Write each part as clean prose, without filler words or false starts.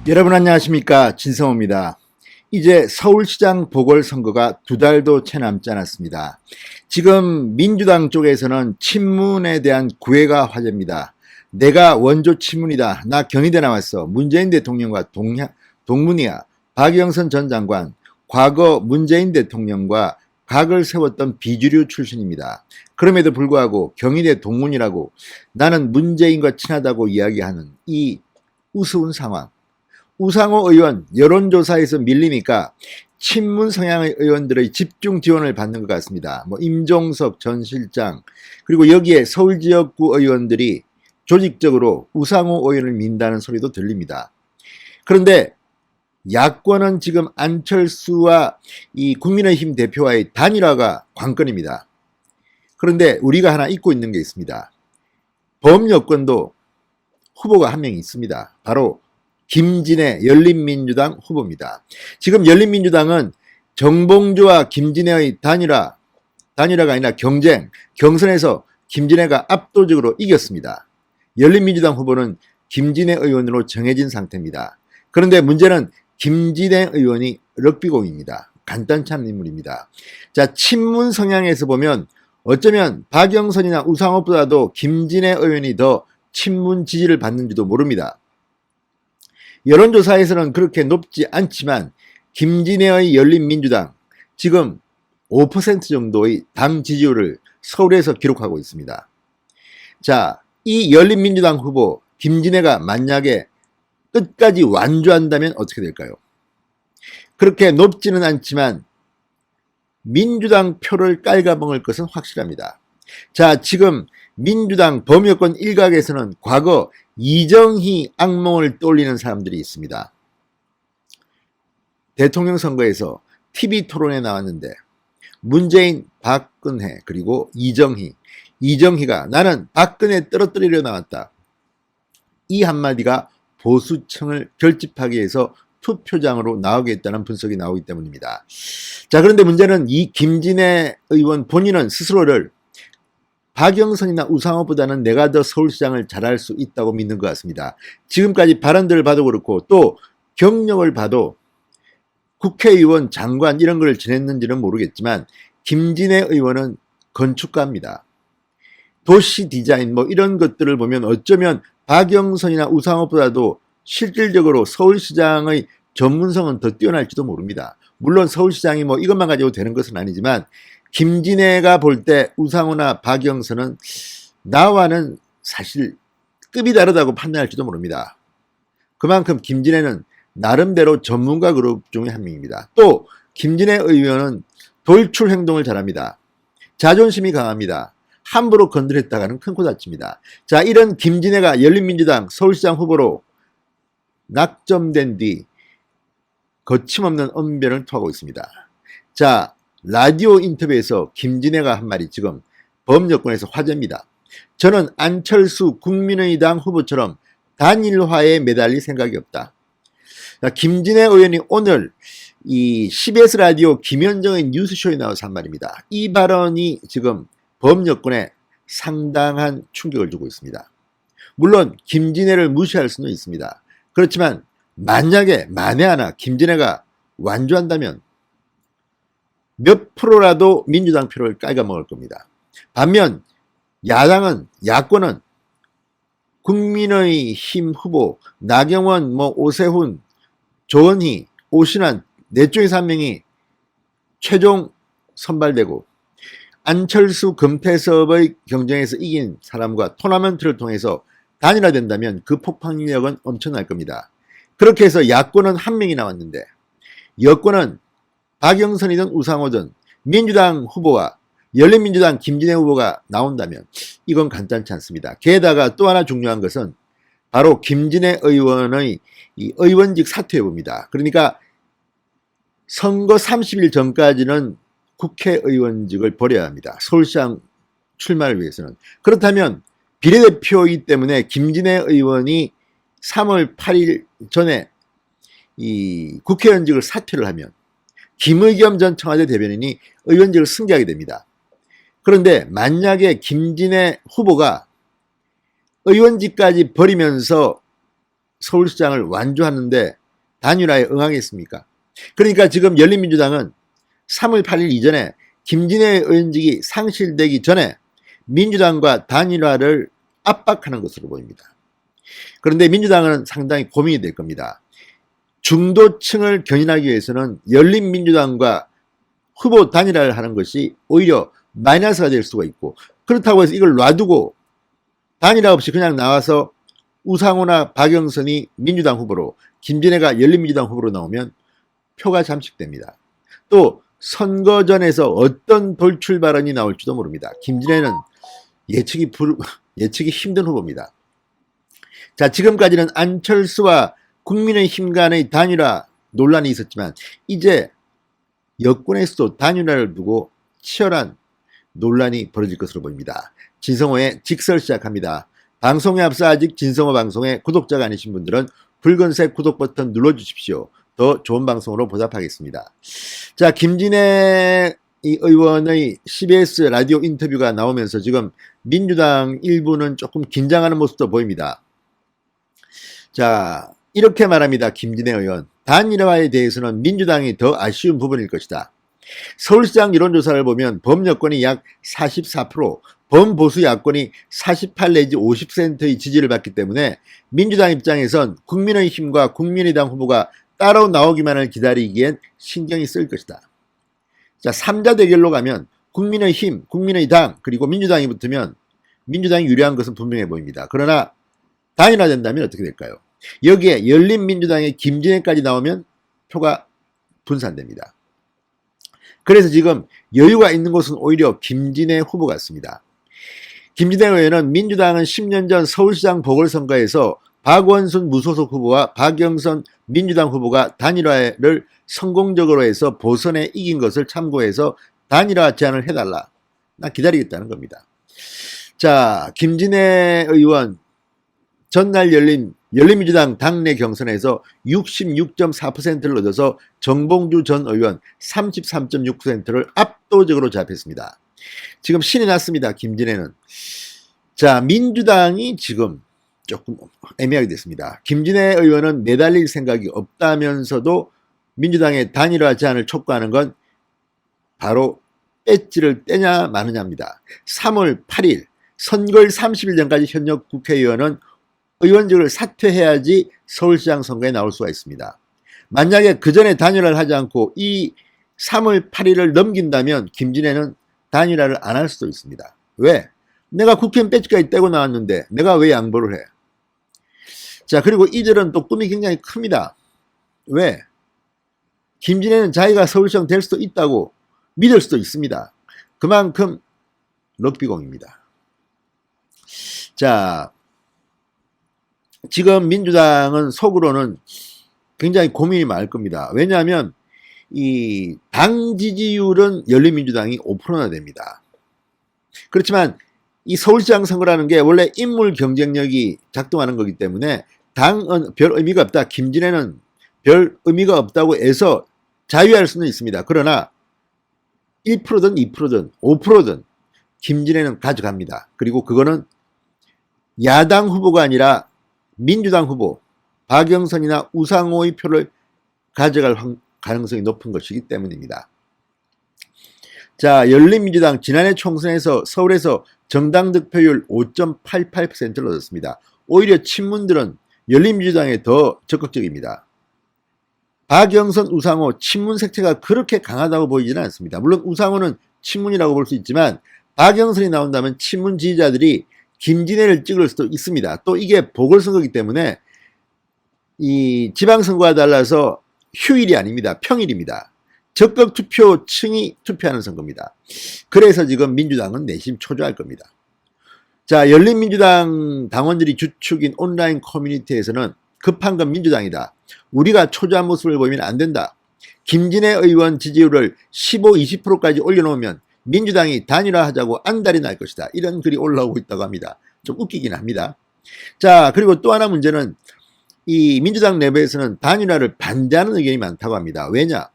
여러분 안녕하십니까, 진성호입니다. 이제 서울시장 보궐선거가 2달도 채 남지 않았습니다. 지금 민주당 쪽에서는 친문에 대한 구애가 화제입니다. 내가 원조 친문이다. 나 경희대 나왔어. 문재인 대통령과 동문이야. 박영선 전 장관, 과거 문재인 대통령과 각을 세웠던 비주류 출신입니다. 그럼에도 불구하고 경희대 동문이라고 나는 문재인과 친하다고 이야기하는 이 우스운 상황. 우상호 의원 여론조사에서 밀리니까 친문 성향의 의원들의 집중 지원을 받는 것 같습니다. 임종석 전 실장, 그리고 여기에 서울지역구 의원들이 조직적으로 우상호 의원을 민다는 소리도 들립니다. 그런데 야권은 지금 안철수와 이 국민의힘 대표와의 단일화가 관건입니다. 그런데 우리가 하나 잊고 있는 게 있습니다. 범여권도 후보가 한 명 있습니다. 바로 김진애 열린민주당 후보입니다. 지금 열린민주당은 정봉주와 김진애의 단일화가 아니라 경선에서 김진애가 압도적으로 이겼습니다. 열린민주당 후보는 김진애 의원으로 정해진 상태입니다. 그런데 문제는 김진애 의원이 럭비공입니다. 간단치 않은 인물입니다. 자, 친문 성향에서 보면 어쩌면 박영선이나 우상호보다도 김진애 의원이 더 친문 지지를 받는지도 모릅니다. 여론조사에서는 그렇게 높지 않지만 김진애의 열린민주당 지금 5% 정도의 당 지지율을 서울에서 기록하고 있습니다. 자, 이 열린민주당 후보 김진애가 만약에 끝까지 완주한다면 어떻게 될까요? 그렇게 높지는 않지만 민주당 표를 깔아먹을 것은 확실합니다. 자, 지금 민주당 범여권 일각에서는 과거 이정희 악몽을 떠올리는 사람들이 있습니다. 대통령 선거에서 TV 토론에 나왔는데 문재인, 박근혜, 그리고 이정희가 나는 박근혜 떨어뜨리려 나왔다. 이 한마디가 보수층을 결집하기 위해서 투표장으로 나오겠다는 분석이 나오기 때문입니다. 자, 그런데 문제는 이 김진애 의원 본인은 스스로를 박영선이나 우상호보다는 내가 더 서울시장을 잘할 수 있다고 믿는 것 같습니다. 지금까지 발언들을 봐도 그렇고 또 경력을 봐도 국회의원, 장관 이런 걸 지냈는지는 모르겠지만 김진애 의원은 건축가입니다. 도시 디자인 이런 것들을 보면 어쩌면 박영선이나 우상호보다도 실질적으로 서울시장의 전문성은 더 뛰어날지도 모릅니다. 물론 서울시장이 이것만 가지고 되는 것은 아니지만 김진애가 볼 때 우상호나 박영선은 나와는 사실 급이 다르다고 판단할지도 모릅니다. 그만큼 김진애는 나름대로 전문가 그룹 중에 한 명입니다. 또 김진애 의원은 돌출 행동을 잘합니다. 자존심이 강합니다. 함부로 건드렸다가는 큰 코 다칩니다. 자, 이런 김진애가 열린민주당 서울시장 후보로 낙점된 뒤 거침없는 언변을 토하고 있습니다. 자, 라디오 인터뷰에서 김진애가 한 말이 지금 범여권에서 화제입니다. 저는 안철수 국민의당 후보처럼 단일화에 매달릴 생각이 없다. 자, 김진애 의원이 오늘 이 CBS 라디오 김현정의 뉴스쇼에 나와서 한 말입니다. 이 발언이 지금 범여권에 상당한 충격을 주고 있습니다. 물론 김진애를 무시할 수는 있습니다. 그렇지만 만약에 만에 하나 김진애가 완주한다면 몇 프로라도 민주당 표를 깔아먹을 겁니다. 반면 야권은 국민의힘 후보 나경원, 오세훈, 조은희, 오신환 네 쪽에서 한 명이 최종 선발되고 안철수, 금태섭의 경쟁에서 이긴 사람과 토너먼트를 통해서 단일화된다면 그 폭발력은 엄청날 겁니다. 그렇게 해서 야권은 한 명이 나왔는데 여권은 박영선이든 우상호든 민주당 후보와 열린민주당 김진애 후보가 나온다면 이건 간단치 않습니다. 게다가 또 하나 중요한 것은 바로 김진애 의원의 이 의원직 사퇴 여부입니다. 그러니까 선거 30일 전까지는 국회의원직을 버려야 합니다. 서울시장 출마를 위해서는. 그렇다면 비례대표이기 때문에 김진애 의원이 3월 8일 전에 이 국회의원직을 사퇴를 하면 김의겸 전 청와대 대변인이 의원직을 승계하게 됩니다. 그런데 만약에 김진애 후보가 의원직까지 버리면서 서울시장을 완주하는데 단일화에 응하겠습니까? 그러니까 지금 열린민주당은 3월 8일 이전에 김진애 의원직이 상실되기 전에 민주당과 단일화를 압박하는 것으로 보입니다. 그런데 민주당은 상당히 고민이 될 겁니다. 중도층을 견인하기 위해서는 열린민주당과 후보 단일화를 하는 것이 오히려 마이너스가 될 수가 있고, 그렇다고 해서 이걸 놔두고 단일화 없이 그냥 나와서 우상호나 박영선이 민주당 후보로, 김진애가 열린민주당 후보로 나오면 표가 잠식됩니다. 또 선거전에서 어떤 돌출 발언이 나올지도 모릅니다. 김진애는 예측이 힘든 후보입니다. 자, 지금까지는 안철수와 국민의힘 간의 단일화 논란이 있었지만 이제 여권에서도 단일화를 두고 치열한 논란이 벌어질 것으로 보입니다. 진성호의 직설 시작합니다. 방송에 앞서 아직 진성호 방송에 구독자가 아니신 분들은 붉은색 구독 버튼 눌러주십시오. 더 좋은 방송으로 보답하겠습니다. 자, 김진애 의원의 CBS 라디오 인터뷰가 나오면서 지금 민주당 일부는 조금 긴장하는 모습도 보입니다. 자, 이렇게 말합니다. 김진애 의원. 단일화에 대해서는 민주당이 더 아쉬운 부분일 것이다. 서울시장 여론조사를 보면 범여권이 약 44%, 범보수 야권이 48 내지 50%의 지지를 받기 때문에 민주당 입장에선 국민의힘과 국민의당 후보가 따로 나오기만을 기다리기엔 신경이 쓸 것이다. 자, 3자 대결로 가면 국민의힘, 국민의당, 그리고 민주당이 붙으면 민주당이 유리한 것은 분명해 보입니다. 그러나 단일화된다면 어떻게 될까요? 여기에 열린민주당의 김진애까지 나오면 표가 분산됩니다. 그래서 지금 여유가 있는 곳은 오히려 김진애 후보 같습니다. 김진애 의원은 민주당은 10년 전 서울시장 보궐선거에서 박원순 무소속 후보와 박영선 민주당 후보가 단일화를 성공적으로 해서 보선에 이긴 것을 참고해서 단일화 제안을 해달라. 나 기다리겠다는 겁니다. 자, 김진애 의원 전날 열린민주당 당내 경선에서 66.4%를 얻어서 정봉주 전 의원 33.6%를 압도적으로 잡혔습니다. 지금 신이 났습니다. 김진애는. 자, 민주당이 지금 조금 애매하게 됐습니다. 김진애 의원은 매달릴 생각이 없다면서도 민주당의 단일화 제안을 촉구하는 건 바로 배지를 떼냐 마느냐입니다. 3월 8일 선거일 30일 전까지 현역 국회의원은 의원직을 사퇴해야지 서울시장 선거에 나올 수가 있습니다. 만약에 그 전에 단일화를 하지 않고 이 3월 8일을 넘긴다면 김진애는 단일화를 안 할 수도 있습니다. 왜? 내가 국회의원 배지까지 떼고 나왔는데 내가 왜 양보를 해? 자, 그리고 이들은 또 꿈이 굉장히 큽니다. 왜? 김진애는 자기가 서울시장 될 수도 있다고 믿을 수도 있습니다. 그만큼 럭비공입니다. 자, 지금 민주당은 속으로는 굉장히 고민이 많을 겁니다. 왜냐하면 이 당 지지율은 열린민주당이 5%나 됩니다. 그렇지만 이 서울시장 선거라는 게 원래 인물 경쟁력이 작동하는 거기 때문에 당은 별 의미가 없다. 김진애는 별 의미가 없다고 해서 자유할 수는 있습니다. 그러나 1%든 2%든 5%든 김진애는 가져갑니다. 그리고 그거는 야당 후보가 아니라 민주당 후보 박영선이나 우상호의 표를 가져갈 가능성이 높은 것이기 때문입니다. 자, 열린민주당 지난해 총선에서 서울에서 정당 득표율 5.88%를 얻었습니다. 오히려 친문들은 열린민주당에 더 적극적입니다. 박영선, 우상호 친문 색채가 그렇게 강하다고 보이지는 않습니다. 물론 우상호는 친문이라고 볼 수 있지만 박영선이 나온다면 친문 지지자들이 김진애를 찍을 수도 있습니다. 또 이게 보궐선거이기 때문에 이 지방선거와 달라서 휴일이 아닙니다. 평일입니다. 적극 투표층이 투표하는 선거입니다. 그래서 지금 민주당은 내심 초조할 겁니다. 자, 열린민주당 당원들이 주축인 온라인 커뮤니티에서는 급한 건 민주당이다. 우리가 초조한 모습을 보이면 안 된다. 김진애 의원 지지율을 15, 20%까지 올려놓으면 민주당이 단일화하자고 안달이 날 것이다. 이런 글이 올라오고 있다고 합니다. 좀 웃기긴 합니다. 자, 그리고 또 하나 문제는 이 민주당 내부에서는 단일화를 반대하는 의견이 많다고 합니다. 왜냐?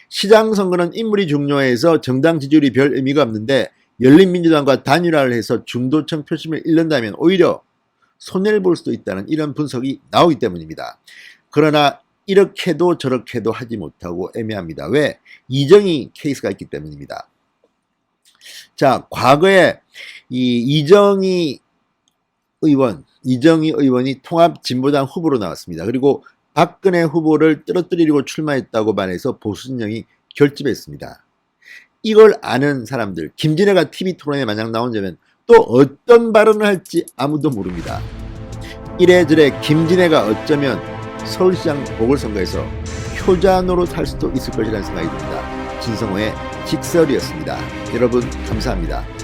시장 선거는 인물이 중요해서 정당 지지율이 별 의미가 없는데 열린민주당과 단일화를 해서 중도층 표심을 잃는다면 오히려 손해를 볼 수도 있다는 이런 분석이 나오기 때문입니다. 그러나 이렇게도 저렇게도 하지 못하고 애매합니다. 왜? 이정희 케이스가 있기 때문입니다. 자, 과거에 이 이정희 의원이 통합진보당 후보로 나왔습니다. 그리고 박근혜 후보를 떨어뜨리려고 출마했다고 말해서 보수진영이 결집했습니다. 이걸 아는 사람들, 김진애가 TV토론에 만약 나온다면 또 어떤 발언을 할지 아무도 모릅니다. 이래저래 김진애가 어쩌면 서울시장 보궐선거에서 효자노로 살 수도 있을 것이라는 생각이 듭니다. 진성호의 직설이었습니다. 여러분 감사합니다.